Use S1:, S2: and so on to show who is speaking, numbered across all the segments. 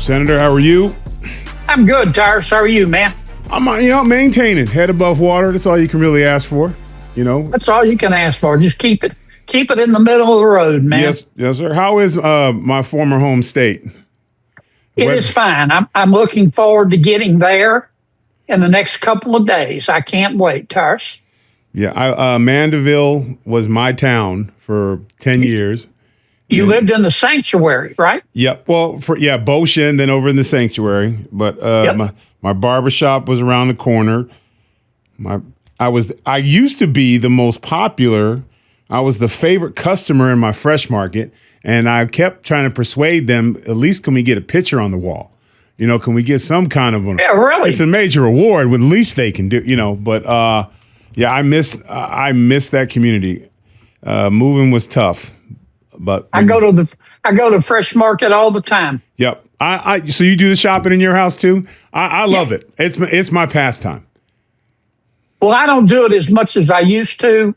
S1: Senator, how are you?
S2: I'm good, Tyrus. How are you, man?
S1: I'm, maintaining head above water. That's all you can really ask for,
S2: That's all you can ask for. Just keep it in the middle of the road, man.
S1: Yes, sir. How is my former home state?
S2: It is fine. I'm looking forward to getting there in the next couple of days. I can't wait, Tyrus.
S1: Yeah, Mandeville was my town for 10 years.
S2: You lived in the sanctuary, right?
S1: Yep. Well, Boshin, then over in the sanctuary. But my barbershop was around the corner. I used to be the most popular. I was the favorite customer in my fresh market, and I kept trying to persuade them, at least can we get a picture on the wall? Can we get some kind of
S2: Yeah, really?
S1: It's a major award with the least they can do, but I miss that community. Moving was tough. But
S2: I go to Fresh Market all the time.
S1: Yep. So you do the shopping in your house too? I love it. It's my pastime.
S2: Well, I don't do it as much as I used to,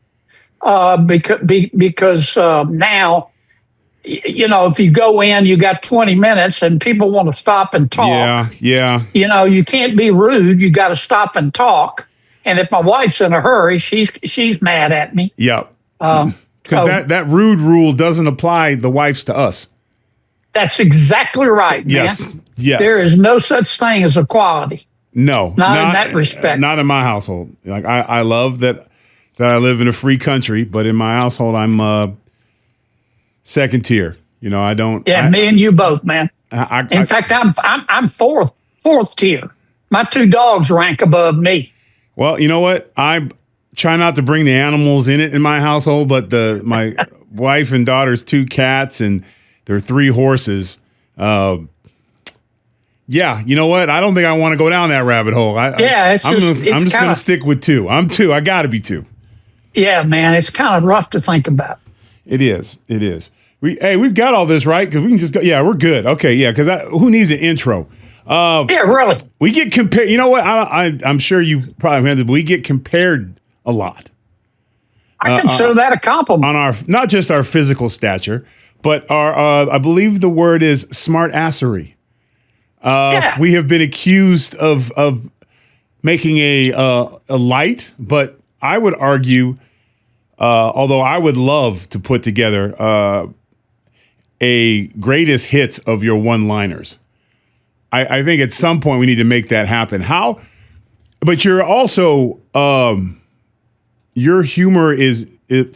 S2: because now, if you go in, you got 20 minutes, and people want to stop and talk.
S1: Yeah.
S2: You can't be rude. You got to stop and talk. And if my wife's in a hurry, she's mad at me.
S1: Yep. Because that rude rule doesn't apply the wives to us.
S2: That's exactly right, man.
S1: Yes.
S2: There is no such thing as equality.
S1: No.
S2: Not in that respect.
S1: Not in my household. Like I love that I live in a free country, but in my household I'm second tier. I don't.
S2: Yeah, me and you both, man. In fact, I'm fourth tier. My two dogs rank above me.
S1: Well, you know what? I try not to bring the animals in my household, but my wife and daughter's 2 cats and their 3 horses. Yeah, you know what? I don't think I want to go down that rabbit hole. I'm just going to stick with 2. I'm 2. I got to be 2.
S2: Yeah, man, it's kind of rough to think about.
S1: It is. We've got all this right because we can just go. Yeah, we're good. Okay, yeah, because who needs an intro?
S2: Yeah, really.
S1: We get compared. You know what? I'm sure you probably heard it, but we get compared a lot.
S2: I consider that a compliment.
S1: On our, not just our physical stature, but our, I believe the word is smart assery. We have been accused of making a light, but I would argue, although I would love to put together a greatest hits of your one-liners. I think at some point we need to make that happen. How? But you're also your humor is to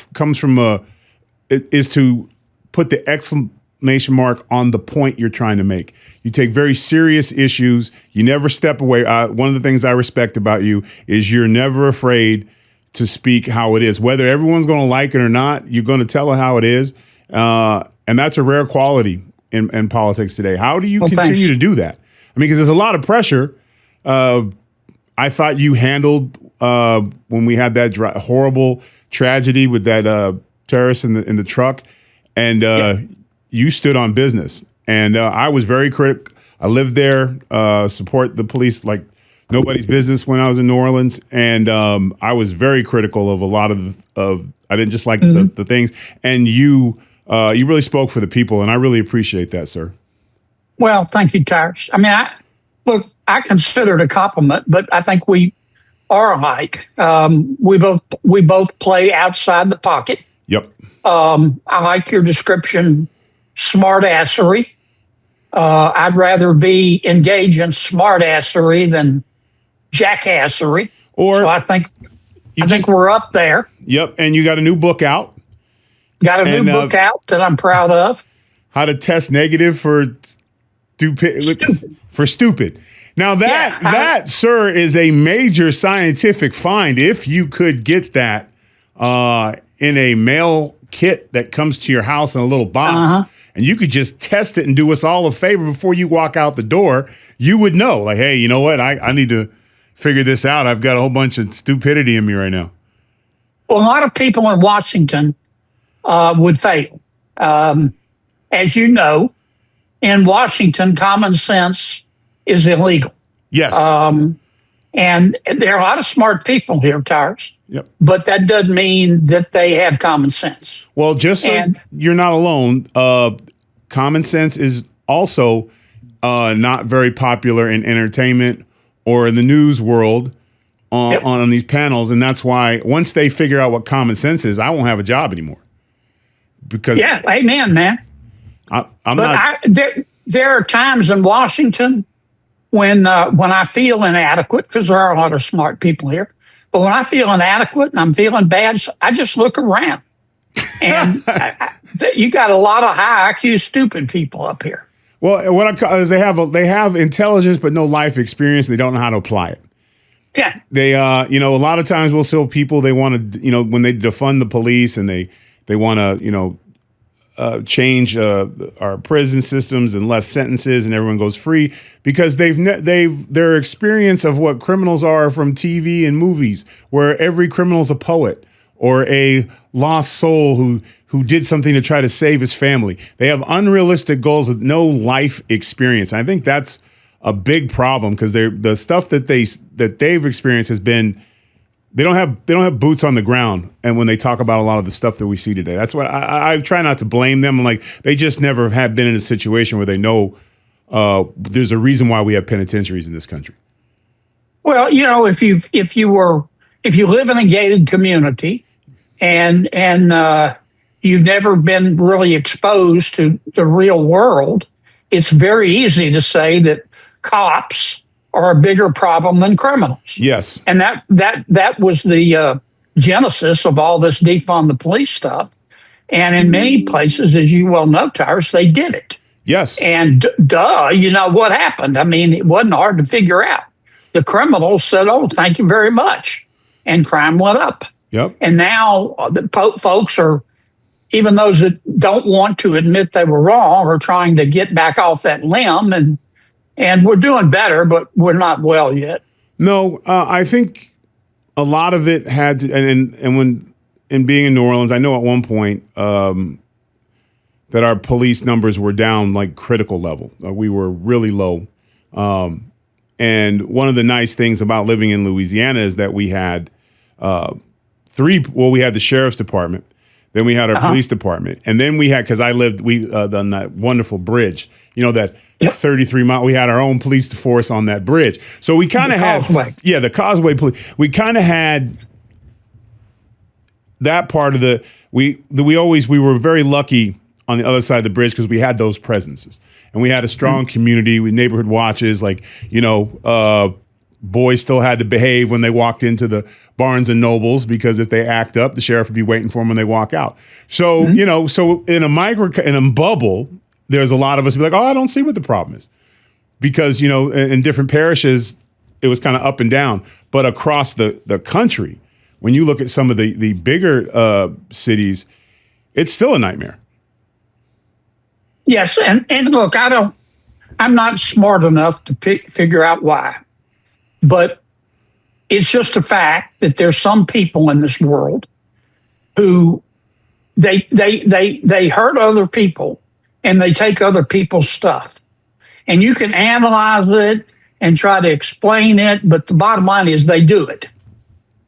S1: put the exclamation mark on the point you're trying to make. You take very serious issues. You never step away. One of the things I respect about you is you're never afraid to speak how it is. Whether everyone's going to like it or not, you're going to tell it how it is. And that's a rare quality in politics today. How do you continue to do that? I mean, because there's a lot of pressure. I thought you handled when we had that horrible tragedy with that terrorist in the truck, and you stood on business. And I was very critical. I lived there, support the police like nobody's business when I was in New Orleans, and I was very critical of a lot of I didn't just like the things. And you really spoke for the people, and I really appreciate that, sir.
S2: Well, thank you, Tyrus. I mean, I consider it a compliment, but I think we are alike. We both play outside the pocket.
S1: Yep.
S2: I like your description, smart assery. I'd rather be engaged in smart assery than jackassery. So I think we're up there.
S1: Yep. And you got a new book out.
S2: Got a new book out that I'm proud of.
S1: How to test negative for stupid. Now that, sir, is a major scientific find. If you could get that in a mail kit that comes to your house in a little box, and you could just test it and do us all a favor before you walk out the door, you would know, like, hey, you know what? I need to figure this out. I've got a whole bunch of stupidity in me right now.
S2: Well, a lot of people in Washington would fail. As you know, in Washington, common sense is illegal.
S1: Yes.
S2: And there are a lot of smart people here, Tyrus.
S1: Yep.
S2: But that doesn't mean that they have common sense.
S1: Well, just so you're not alone, common sense is also not very popular in entertainment or in the news world on these panels. And that's why once they figure out what common sense is, I won't have a job anymore. Because
S2: amen, man. There are times in Washington when I feel inadequate, because there are a lot of smart people here. But when I feel inadequate and I'm feeling bad, I just look around. And you got a lot of high IQ stupid people up here.
S1: Well, what I call is they have intelligence but no life experience. They don't know how to apply it.
S2: Yeah.
S1: They a lot of times we'll see people, they want to, when they defund the police and they want to, change our prison systems and less sentences and everyone goes free because their experience of what criminals are from TV and movies, where every criminal is a poet or a lost soul who did something to try to save his family. They have unrealistic goals with no life experience. And I think that's a big problem because the stuff that they've experienced has been. They don't have boots on the ground, and when they talk about a lot of the stuff that we see today, that's what I try not to blame them. Like they just never have been in a situation where they know there's a reason why we have penitentiaries in this country. Well,
S2: if you live in a gated community, and you've never been really exposed to the real world, it's very easy to say that cops are a bigger problem than criminals.
S1: Yes.
S2: And that was the genesis of all this defund the police stuff. And in many places, as you well know, Tyrus, they did it.
S1: Yes.
S2: And what happened? I mean, it wasn't hard to figure out. The criminals said, "Oh, thank you very much." And crime went up.
S1: Yep.
S2: And now the folks are, even those that don't want to admit they were wrong, are trying to get back off that limb, and we're doing better, but we're not well yet.
S1: No, I think a lot of it had to, and when in being in New Orleans, I know at one point that our police numbers were down like critical level. We were really low. And one of the nice things about living in Louisiana is that we had we had the sheriff's department. Then we had our police department. And then we had, on that wonderful bridge, that 33 mile, we had our own police force on that bridge. So we kind of had, the Causeway police. We kind of had that part of we were very lucky on the other side of the bridge because we had those presences. And we had a strong community with neighborhood watches, boys still had to behave when they walked into the Barnes and Nobles because if they act up, the sheriff would be waiting for them when they walk out. So, so in a bubble, there's a lot of us be like, oh, I don't see what the problem is. Because, in different parishes, it was kind of up and down. But across the country, when you look at some of the bigger cities, it's still a nightmare.
S2: Yes. And look, I'm not smart enough to figure out why. But it's just a fact that there's some people in this world who they hurt other people and they take other people's stuff. And you can analyze it and try to explain it, but the bottom line is they do it.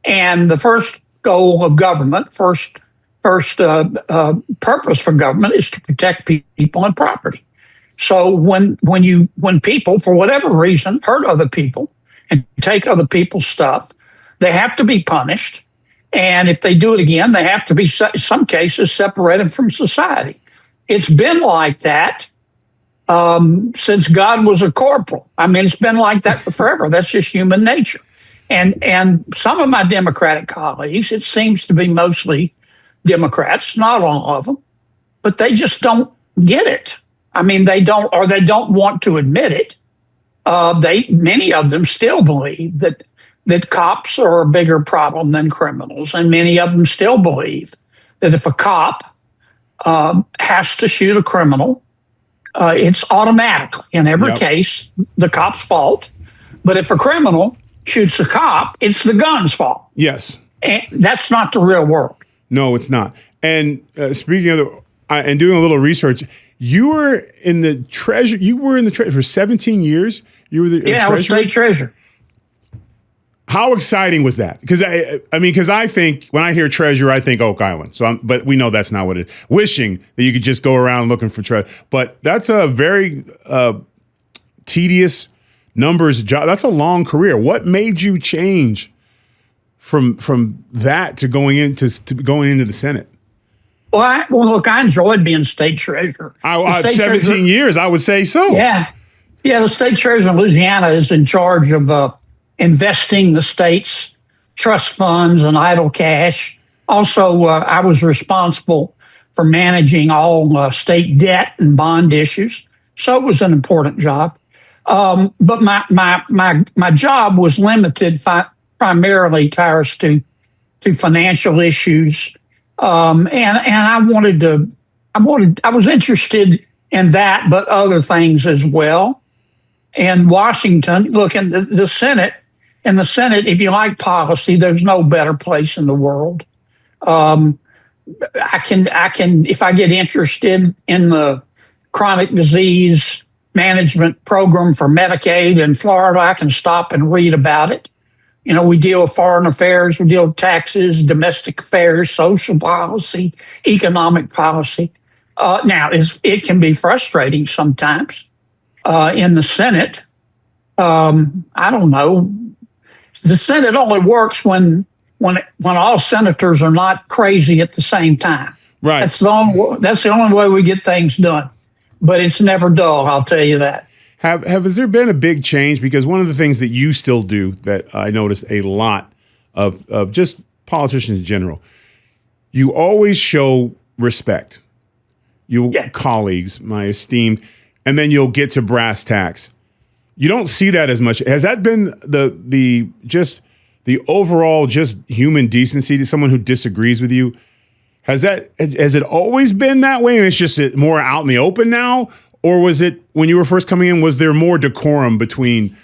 S2: And the first goal of government, first purpose for government is to protect people and property. So when people, for whatever reason, hurt other people, and take other people's stuff, they have to be punished. And if they do it again, they have to be, in some cases, separated from society. It's been like that since God was a corporal. I mean, it's been like that forever. That's just human nature. And some of my Democratic colleagues, it seems to be mostly Democrats, not all of them, but they just don't get it. I mean, they don't want to admit it. Many of them still believe that cops are a bigger problem than criminals, and many of them still believe that if a cop has to shoot a criminal, it's automatically, in every case, the cop's fault. But if a criminal shoots a cop, it's the gun's fault.
S1: Yes,
S2: and that's not the real world.
S1: No, it's not. And speaking of and doing a little research, you were in the treasury. You were in the treasury for 17 years. You were the treasurer?
S2: I was state treasurer.
S1: How exciting was that? Because I think when I hear treasurer, I think Oak Island. But we know that's not what it is. Wishing that you could just go around looking for treasure. But that's a very tedious numbers job. That's a long career. What made you change from that to going into the Senate?
S2: Well, look, I enjoyed being state treasurer.
S1: 17 years, I would say so.
S2: Yeah. The state treasurer in Louisiana is in charge of investing the state's trust funds and idle cash. Also, I was responsible for managing all state debt and bond issues. So it was an important job. But my job was limited primarily, Tyrus, to financial issues. And I was interested in that, but other things as well. And Washington, look, in the Senate, if you like policy, there's no better place in the world. I can, if I get interested in the chronic disease management program for Medicaid in Florida, I can stop and read about it. We deal with foreign affairs, we deal with taxes, domestic affairs, social policy, economic policy. Now, it can be frustrating sometimes. In the Senate, I don't know. The Senate only works when all senators are not crazy at the same time.
S1: Right.
S2: That's the only way we get things done. But it's never dull, I'll tell you that.
S1: Has there been a big change? Because one of the things that you still do that I notice a lot of just politicians in general, you always show respect. Colleagues, my esteemed, and then you'll get to brass tacks. You don't see that as much. Has that been the overall just human decency to someone who disagrees with you? Has it always been that way and it's just more out in the open now? Or was it, when you were first coming in, was there more decorum between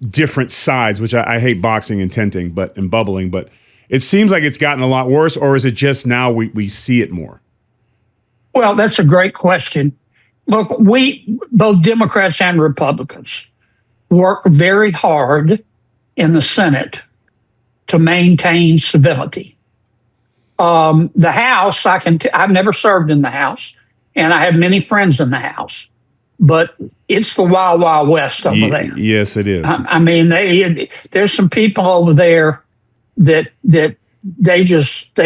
S1: different sides, which I hate boxing and tenting and bubbling, but it seems like it's gotten a lot worse, or is it just now we see it more?
S2: Well, that's a great question. Look, both Democrats and Republicans, work very hard in the Senate to maintain civility. The House, I've never served in the House, and I have many friends in the House, but it's the Wild Wild West over there.
S1: Yes, it is.
S2: I mean, there's some people over there that they've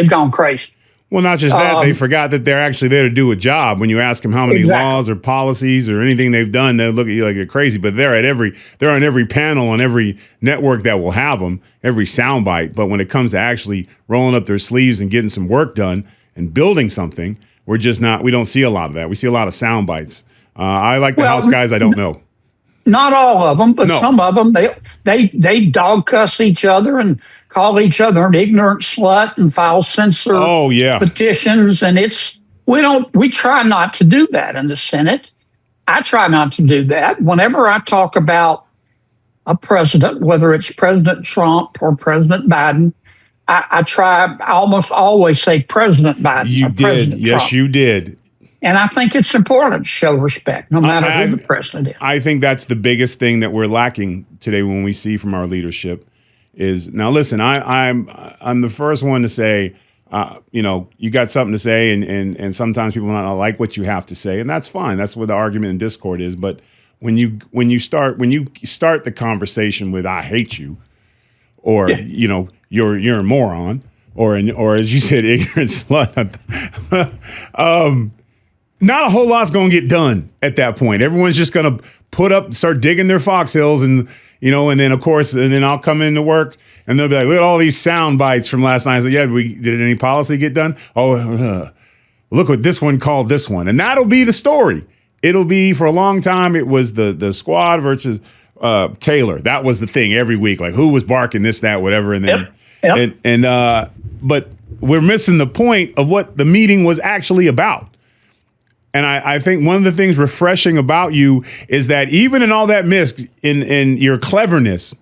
S2: gone crazy.
S1: Well, not just that, they forgot that they're actually there to do a job. When you ask them how many laws or policies or anything they've done, they look at you like you're crazy. But they're on every panel on every network that will have them, every soundbite. But when it comes to actually rolling up their sleeves and getting some work done and building something, we don't see a lot of that. We see a lot of sound bites. I like the House guys. I don't know.
S2: Not all of them, but some of them, they dog cuss each other and call each other an ignorant slut and file censor petitions. And we try not to do that in the Senate. I try not to do that. Whenever I talk about a president, whether it's President Trump or President Biden, I almost always say President Biden.
S1: You did.
S2: President
S1: Yes,
S2: Trump.
S1: You did.
S2: And I think it's important to show respect, no matter who the president is.
S1: I think that's the biggest thing that we're lacking today when we see from our leadership is, now listen, I'm the first one to say, you got something to say, and sometimes people not like what you have to say, and that's fine. That's what the argument and discord is. But when you start the conversation with "I hate you," or you're a moron, or as you said, ignorant slut. Not a whole lot's going to get done at that point. Everyone's just going to start digging their foxhills, and then of course, and then I'll come into work and they'll be like, look at all these sound bites from last night. I said, did any policy get done? Look what this one called this one. And that'll be the story. It'll be, for a long time, it was the squad versus Taylor. That was the thing every week. Like, who was barking this, that, whatever. And then, but we're missing the point of what the meeting was actually about. And I think one of the things refreshing about you is that even in all that mist, in your cleverness,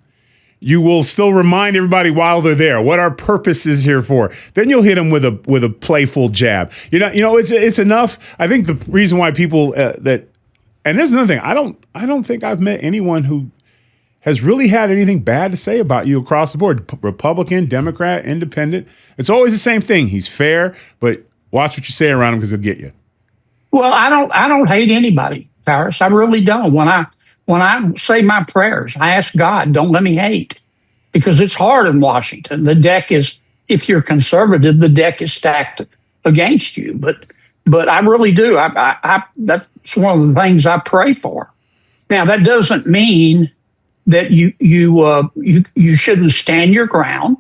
S1: you will still remind everybody while they're there what our purpose is here for. Then you'll hit them with a playful jab. It's enough. I think the reason why people and there's another thing. I don't think I've met anyone who has really had anything bad to say about you across the board. Republican, Democrat, Independent. It's always the same thing. He's fair, but watch what you say around him because he'll get you.
S2: Well, I don't hate anybody, Tyrus. I really don't. When when I say my prayers, I ask God, don't let me hate, because it's hard in Washington. The deck is, if you're conservative, the deck is stacked against you. But I really do. That's one of the things I pray for. Now, that doesn't mean that you shouldn't stand your ground.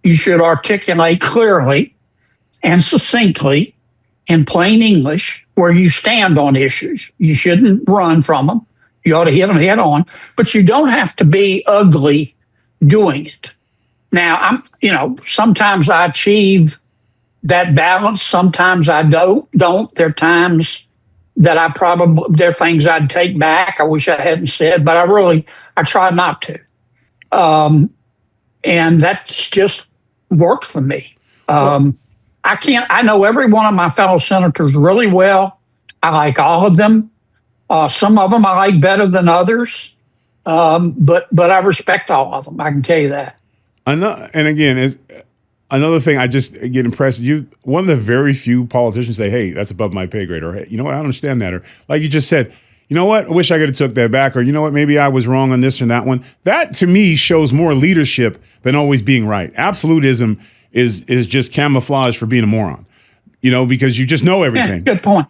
S2: You should articulate clearly and succinctly in plain English where you stand on issues. You shouldn't run from them. You ought to hit them head on, but you don't have to be ugly doing it. Now, sometimes I achieve that balance. Sometimes I don't. There are times that there are things I'd take back. I wish I hadn't said, but I try not to. And that's just worked for me. I know every one of my fellow senators really well. I like all of them. Some of them I like better than others. But I respect all of them. I can tell you that.
S1: And again, another thing I just get impressed. One of the very few politicians say, "Hey, that's above my pay grade," or "Hey, you know what? I don't understand that," or like you just said, "You know what? I wish I could have took that back," or "You know what? Maybe I was wrong on this or that one." That to me shows more leadership than always being right. Absolutism is just camouflage for being a moron, because you just know everything.
S2: Yeah, good point.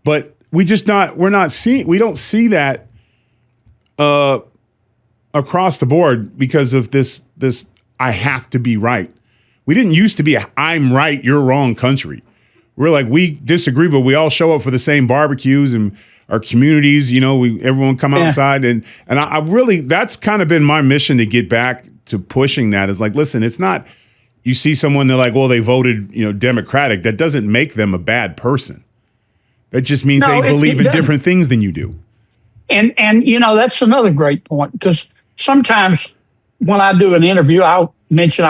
S1: But we don't see that across the board because of this I have to be right. We didn't used to be I'm right, you're wrong country. We're like, we disagree, but we all show up for the same barbecues and our communities, everyone come outside. And I really, that's kind of been my mission to get back to pushing that is like, listen, it's not, you see someone, they're like, well, they voted, Democratic. That doesn't make them a bad person. That just means they believe in different things than you do.
S2: And that's another great point, because sometimes when I do an interview, I'll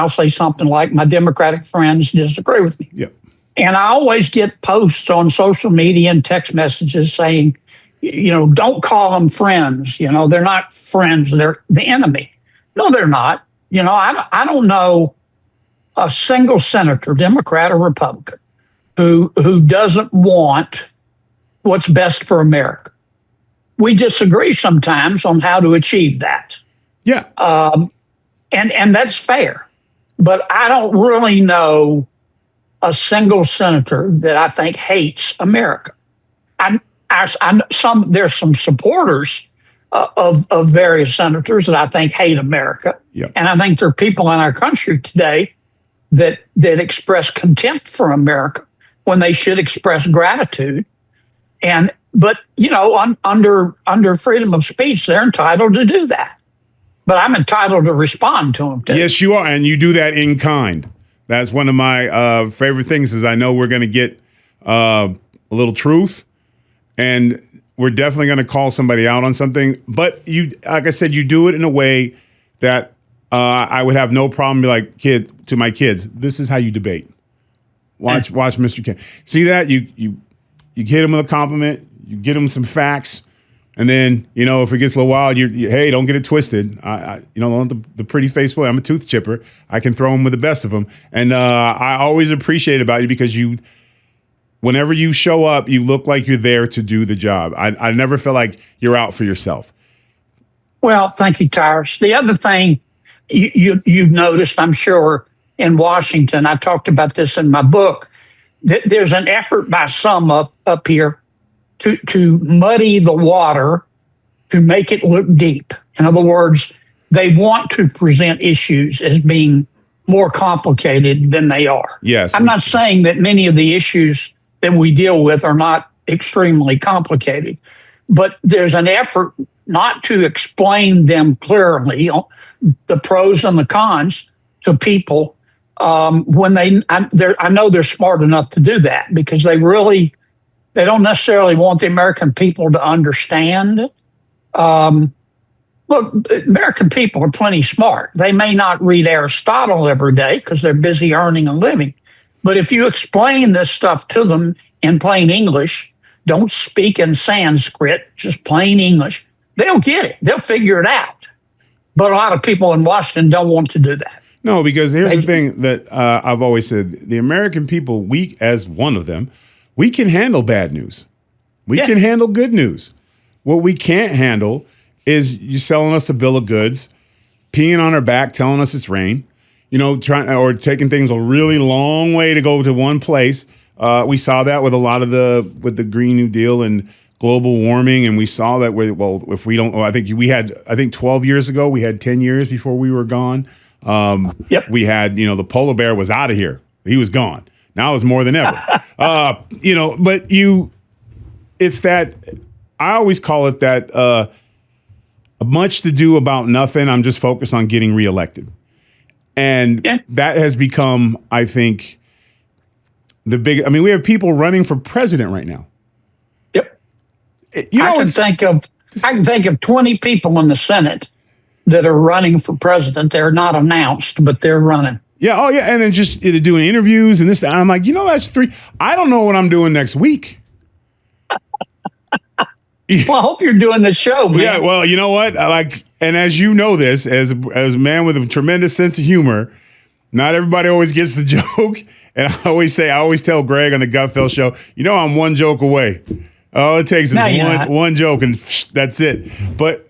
S2: say something like, my Democratic friends disagree with me.
S1: Yep.
S2: And I always get posts on social media and text messages saying, don't call them friends. They're not friends. They're the enemy. No, they're not. I don't know a single senator, Democrat or Republican, who doesn't want what's best for America. We disagree sometimes on how to achieve that.
S1: Yeah.
S2: And that's fair. But I don't really know a single senator that I think hates America. There's some supporters of various senators that I think hate America.
S1: Yep.
S2: And I think there are people in our country today that express contempt for America when they should express gratitude. But under freedom of speech, they're entitled to do that. But I'm entitled to respond to them too.
S1: Yes, you are, and you do that in kind. That's one of my favorite things. Is I know we're going to get a little truth, and we're definitely going to call somebody out on something. But you, like I said, you do it in a way that I would have no problem. Be like, to my kids, this is how you debate. Watch Mr. Ken. See that you hit him with a compliment, you get him some facts. And then, if it gets a little wild, hey, don't get it twisted. The pretty face boy, I'm a tooth chipper. I can throw him with the best of them. And I always appreciate about you because whenever you show up, you look like you're there to do the job. I never feel like you're out for yourself.
S2: Well, thank you, Tyrus. The other thing you've noticed, I'm sure, in Washington, I talked about this in my book, that there's an effort by some up here to muddy the water, to make it look deep. In other words, they want to present issues as being more complicated than they are.
S1: Yes.
S2: I'm not saying that many of the issues that we deal with are not extremely complicated, but there's an effort not to explain them clearly, the pros and the cons, to people when I know they're smart enough to do that, because they don't necessarily want the American people to understand. Look, American people are plenty smart. They may not read Aristotle every day because they're busy earning a living. But if you explain this stuff to them in plain English, don't speak in Sanskrit, just plain English, they'll get it. They'll figure it out. But a lot of people in Washington don't want to do that.
S1: No, because here's the thing that I've always said. The American people, we as one of them, we can handle bad news. We can handle good news. What we can't handle is you selling us a bill of goods, peeing on our back, telling us it's rain, trying or taking things a really long way to go to one place. We saw that with a lot of with the Green New Deal and global warming, and we saw that if we don't, I think 12 years ago we had 10 years before we were gone.
S2: Yep.
S1: We had the polar bear was out of here; he was gone. Now it's more than ever. But it's that I always call it that much to do about nothing. I'm just focused on getting reelected, and that has become, I think, the big. I mean, we have people running for president right now.
S2: Yep. I can think of 20 people in the Senate that are running for president. They're not announced, but they're running.
S1: Yeah. Oh, yeah. And then just doing interviews and this. And I'm like, that's 3. I don't know what I'm doing next week.
S2: Well, I hope you're doing the show, man.
S1: Yeah. Well, you know what? And as you know this, as a man with a tremendous sense of humor, not everybody always gets the joke. And I always tell Greg on the Gutfeld show, I'm one joke away. All it takes is one joke, and that's it. But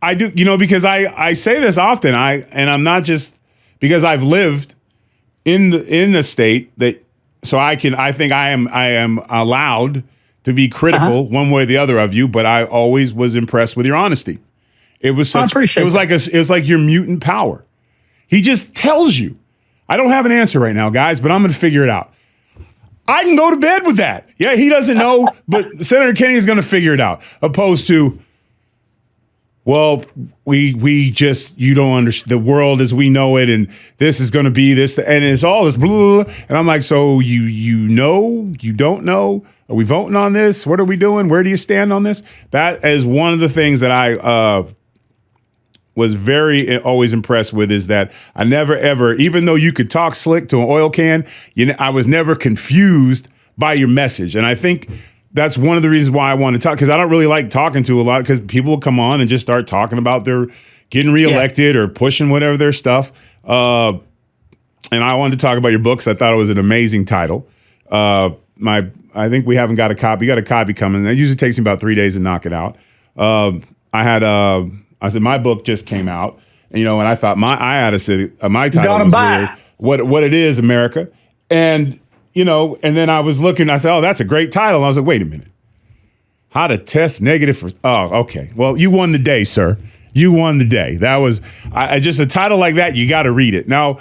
S1: I do, because I say this often. And I'm not just because I've lived in the state that, so I think I am allowed to be critical one way or the other of you. But I always was impressed with your honesty. It was such. It was like your mutant power. He just tells you. I don't have an answer right now, guys, but I'm going to figure it out. I can go to bed with that. Yeah, he doesn't know, but Senator Kennedy is going to figure it out. Opposed to, well, we just, you don't understand the world as we know it, and this is going to be this, and it's all this blah, blah. And I'm like, so you don't know? Are we voting on this? What are we doing? Where do you stand on this? That is one of the things that I was always impressed with, is that I never ever, even though you could talk slick to an oil can, I was never confused by your message. And I think that's one of the reasons why I want to talk, because I don't really like talking to a lot, because people will come on and just start talking about their getting reelected or pushing whatever their stuff. And I wanted to talk about your books. I thought it was an amazing title. I think we haven't got a copy. You got a copy coming. It usually takes me about 3 days to knock it out. I said, my book just came out, and I thought my title was weird. What it is, America. And, and then I was looking, I said, oh, that's a great title. And I was like, wait a minute. How to test negative for, okay. Well, you won the day, sir. You won the day. That was, just a title like that, you got to read it. Now,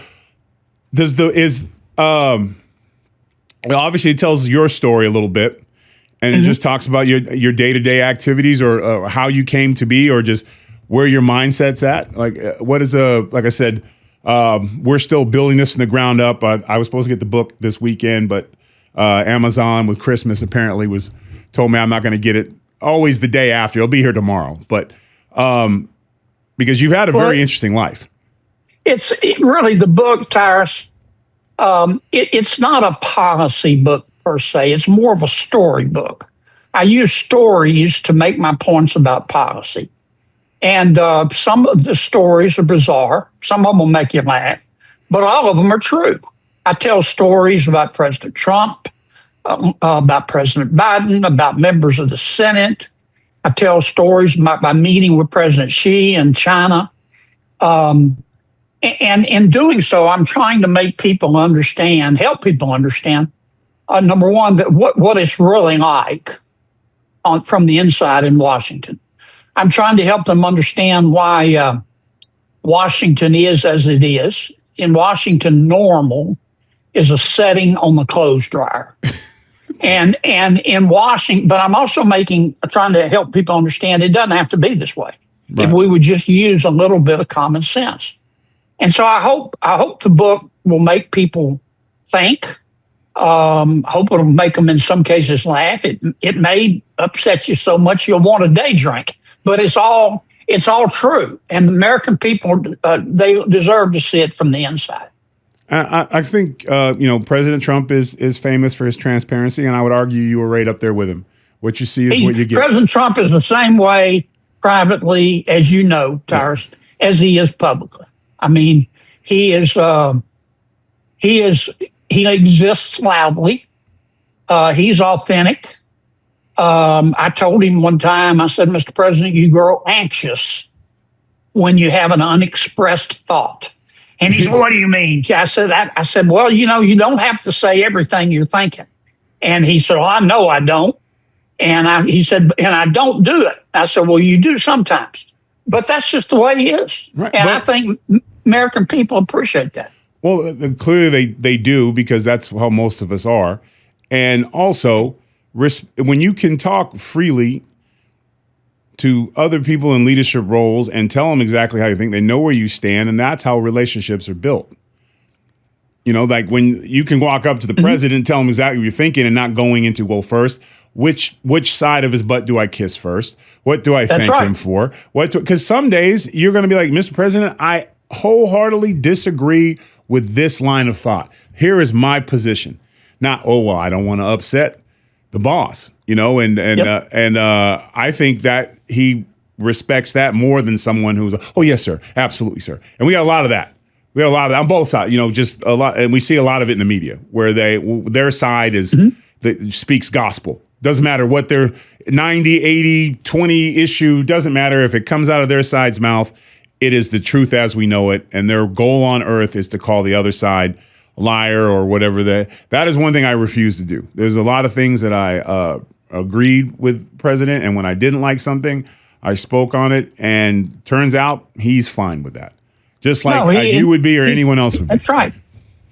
S1: obviously it tells your story a little bit, and it just talks about your day-to-day activities, or how you came to be, or just where your mindset's at. Like, what is like I said, we're still building this from the ground up. I was supposed to get the book this weekend, but Amazon with Christmas apparently told me I'm not going to get it always the day after. It'll be here tomorrow. But because you've had a very interesting life.
S2: It's really the book, Tyrus. It's not a policy book per se. It's more of a story book. I use stories to make my points about policy. And some of the stories are bizarre. Some of them will make you laugh, but all of them are true. I tell stories about President Trump, about President Biden, about members of the Senate. I tell stories about my meeting with President Xi in China. And in doing so, I'm trying to make people understand, help people understand, number one, that what it's really like from the inside in Washington. I'm trying to help them understand why Washington is as it is. In Washington, normal is a setting on the clothes dryer. and in Washington, but I'm also trying to help people understand it doesn't have to be this way. Right. If we would just use a little bit of common sense. And so I hope the book will make people think. Hope it'll make them in some cases laugh. It may upset you so much you'll want a day drink. But it's all true, and the American people they deserve to see it from the inside.
S1: I think President Trump is famous for his transparency, and I would argue you were right up there with him. What you see is what you get.
S2: President Trump is the same way privately, as you know, Tyrus, as he is publicly. I mean, he exists loudly. He's authentic. I told him one time, I said, Mr. President, you grow anxious when you have an unexpressed thought. And he said, what do you mean? I said, well, you don't have to say everything you're thinking. And he said, well, I know I don't. And he said, and I don't do it. I said, well, you do sometimes. But that's just the way he is. Right, and I think American people appreciate that.
S1: Well, clearly they do, because that's how most of us are. And also, when you can talk freely to other people in leadership roles and tell them exactly how you think, they know where you stand, and that's how relationships are built. Like when you can walk up to the president and tell him exactly what you're thinking, and not going into, well, first, which side of his butt do I kiss first? What do I thank him for? Because some days you're going to be like, Mr. President, I wholeheartely disagree with this line of thought. Here is my position. Not, oh, well, I don't want to upset the boss, and I think that he respects that more than someone who's, oh, yes, sir. Absolutely, sir. And we got a lot of that. We got a lot of that on both sides, just a lot. And we see a lot of it in the media where their side is that speaks gospel. Doesn't matter what their 90, 80, 20 issue, doesn't matter if it comes out of their side's mouth. It is the truth as we know it. And their goal on earth is to call the other side a liar or whatever. That is one thing I refuse to do. There's a lot of things that I agreed with President. And when I didn't like something, I spoke on it. And turns out he's fine with that. Just like you would be or anyone else would be.
S2: That's right.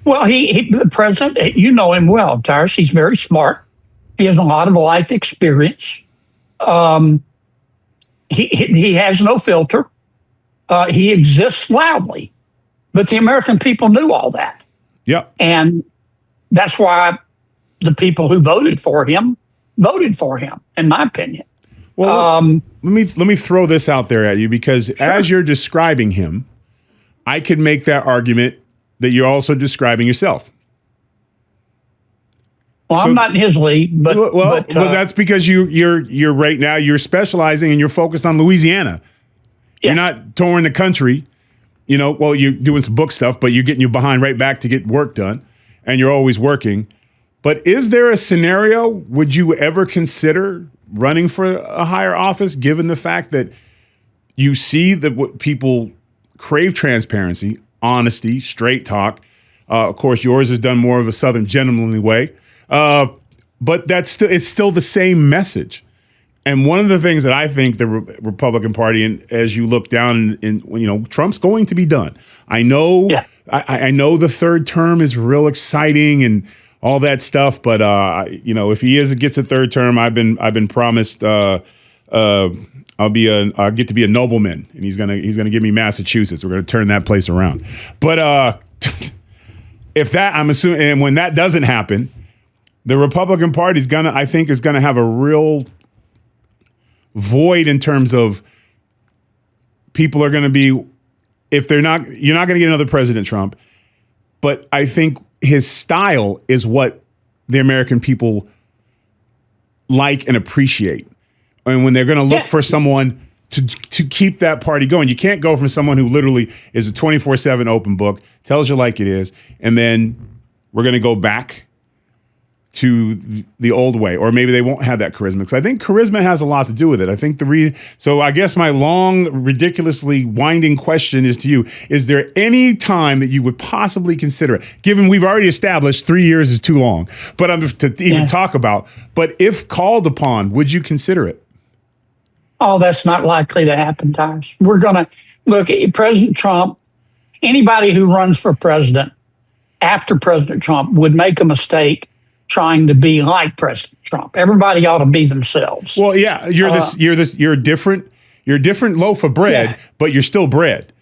S2: Well, the president, you know him well, Tyrus. He's very smart. He has a lot of life experience. He has no filter. He exists loudly. But the American people knew all that.
S1: Yeah.
S2: And that's why the people who voted for him, in my opinion.
S1: Well, let me throw this out there at you, because as you're describing him, I could make that argument that you're also describing yourself.
S2: Well, I'm not in his league, but
S1: that's because you're right now, you're specializing and you're focused on Louisiana. Yeah. You're not touring the country. You're doing some book stuff, but you're getting your behind right back to get work done, and you're always working. But is there a scenario, would you ever consider running for a higher office, given the fact that you see that what people crave transparency, honesty, straight talk? Of course, yours is done more of a Southern gentlemanly way. But it's still the same message. And one of the things that I think the Republican Party, and as you look down, Trump's going to be done. I know, I know the third term is real exciting and all that stuff, but if he gets a third term, I've been promised I'll get to be a nobleman, and he's gonna give me Massachusetts. We're gonna turn that place around. But if that, I'm assuming, and when that doesn't happen, the Republican Party is gonna have a real void in terms of people are going to be, you're not going to get another President Trump, but I think his style is what the American people like and appreciate. And when they're going to look for someone to keep that party going, you can't go from someone who literally is a 24/7 open book, tells you like it is, and then we're going to go back to the old way, or maybe they won't have that charisma, because I think charisma has a lot to do with it. I think so I guess my long, ridiculously winding question is to you: is there any time that you would possibly consider it? Given we've already established 3 years is too long, but to even talk about. But if called upon, would you consider it?
S2: Oh, that's not likely to happen, Tyrus. We're gonna look at President Trump. Anybody who runs for president after President Trump would make a mistake trying to be like President Trump. Everybody ought to be themselves.
S1: Well, yeah, you're a different loaf of bread, but you're still bread.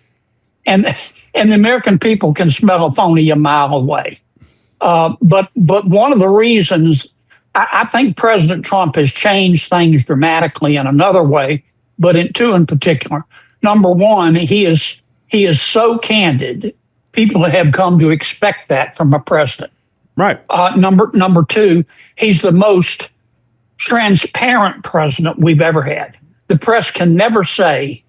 S2: And the American people can smell a phony a mile away. But one of the reasons I think President Trump has changed things dramatically in another way, but in two in particular. Number one, he is so candid. People have come to expect that from a president.
S1: Right.
S2: Number two, he's the most transparent president we've ever had. The press can never say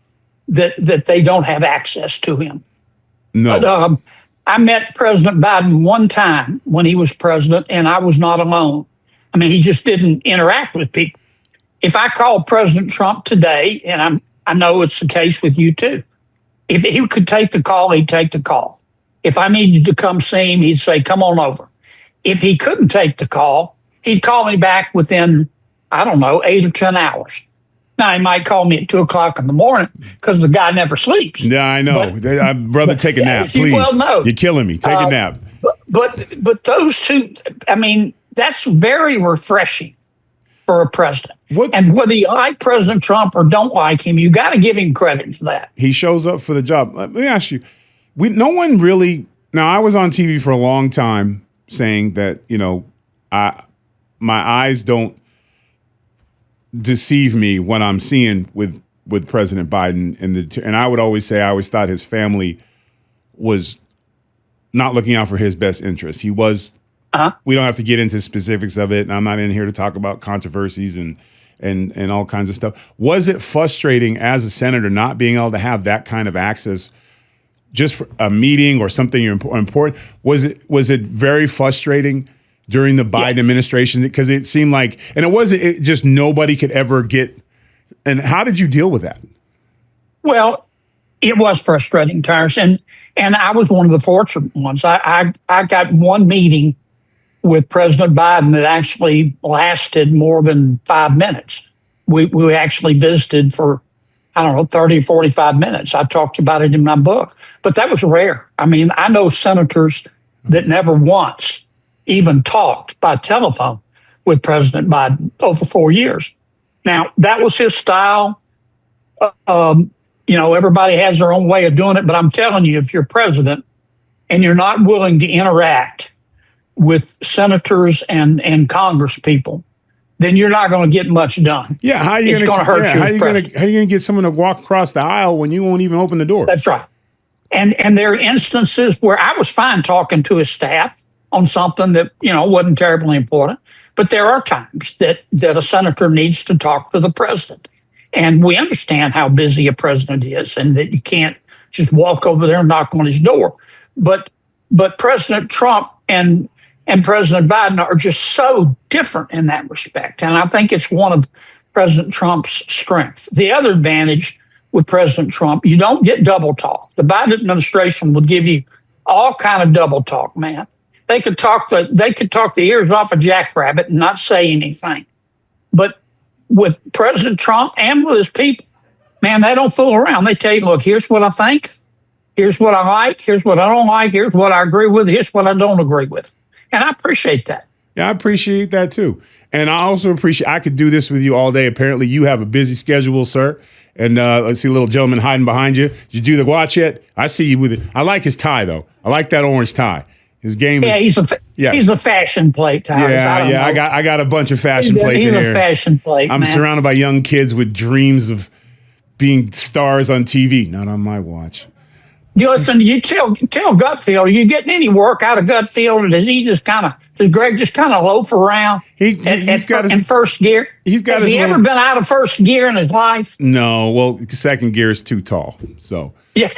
S2: that they don't have access to him.
S1: No.
S2: But, I met President Biden one time when he was president, and I was not alone. I mean, he just didn't interact with people. if I called President Trump today, and I know it's the case with you too, if he could take the call, he'd take the call. If I needed to come see him, he'd say, come on over. If he couldn't take the call, he'd call me back within, I don't know, 8 or 10 hours. Now, he might call me at 2 o'clock in the morning because the guy never sleeps.
S1: Yeah, I know. Brother, take a nap, please.
S2: Well, no.
S1: You're killing me. Take a nap.
S2: But those two, I mean, that's very refreshing for a president. And whether you like President Trump or don't like him, you got to give him credit for that.
S1: He shows up for the job. Let me ask you, no one really, now I was on TV for a long time saying that, my eyes don't deceive me when I'm seeing with President Biden, and I would always say I always thought his family was not looking out for his best interest. He was. We don't have to get into specifics of it, and I'm not in here to talk about controversies and all kinds of stuff. Was it frustrating as a senator not being able to have that kind of access, just for a meeting or something important? Was it very frustrating during the Biden administration? Because it seemed like, and it just nobody could ever get. And how did you deal with that?
S2: Well, it was frustrating, Tyrus, and I was one of the fortunate ones. I got one meeting with President Biden that actually lasted more than 5 minutes. We actually visited for, 30 or 45 minutes. I talked about it in my book, but that was rare. I mean, I know senators that never once even talked by telephone with President Biden over 4 years. Now, that was his style. Everybody has their own way of doing it, but I'm telling you, if you're president and you're not willing to interact with senators and Congress people, then you're not going to get much done.
S1: Yeah, how are you going to hurt you as president? How are you going to get someone to walk across the aisle when you won't even open the door?
S2: That's right. And there are instances where I was fine talking to his staff on something that wasn't terribly important, but there are times that a senator needs to talk to the president, and we understand how busy a president is, and that you can't just walk over there and knock on his door. But President Trump and President Biden are just so different in that respect. And I think it's one of President Trump's strengths. The other advantage with President Trump, you don't get double talk. The Biden administration will give you all kind of double talk, man. They could talk the ears off a jackrabbit and not say anything. But with President Trump and with his people, man, they don't fool around. They tell you, look, here's what I think. Here's what I like. Here's what I don't like. Here's what I agree with. Here's what I don't agree with. And I appreciate that.
S1: Yeah, I appreciate that too. And I also appreciate, I could do this with you all day. Apparently you have a busy schedule, sir. And I see a little gentleman hiding behind you. Did you do the watch yet? I see you with it. I like his tie though. I like that orange tie. His game
S2: is. He's a fashion plate, Tyrus.
S1: Yeah. I got a bunch of fashion plates in here.
S2: He's a fashion plate,
S1: I'm surrounded by young kids with dreams of being stars on TV. Not on my watch.
S2: Listen, you tell Gutfield, are you getting any work out of Gutfield, or does Greg just kind of loaf around in first gear? Has he ever been out of first gear in his life?
S1: No, well, second gear is too tall. So
S2: yeah.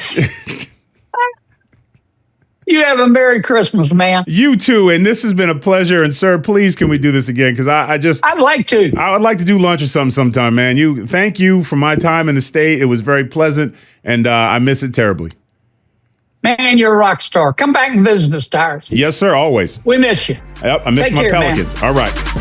S2: You have a Merry Christmas, man.
S1: You too, and this has been a pleasure. And sir, please, can we do this again? Because I'd like to. I would like to do lunch or something sometime, man. Thank you for my time in the state. It was very pleasant, and I miss it terribly.
S2: Man, you're a rock star. Come back and visit us, Tyrus.
S1: Yes, sir, always.
S2: We miss you.
S1: Yep, I miss my Pelicans. Man. All right.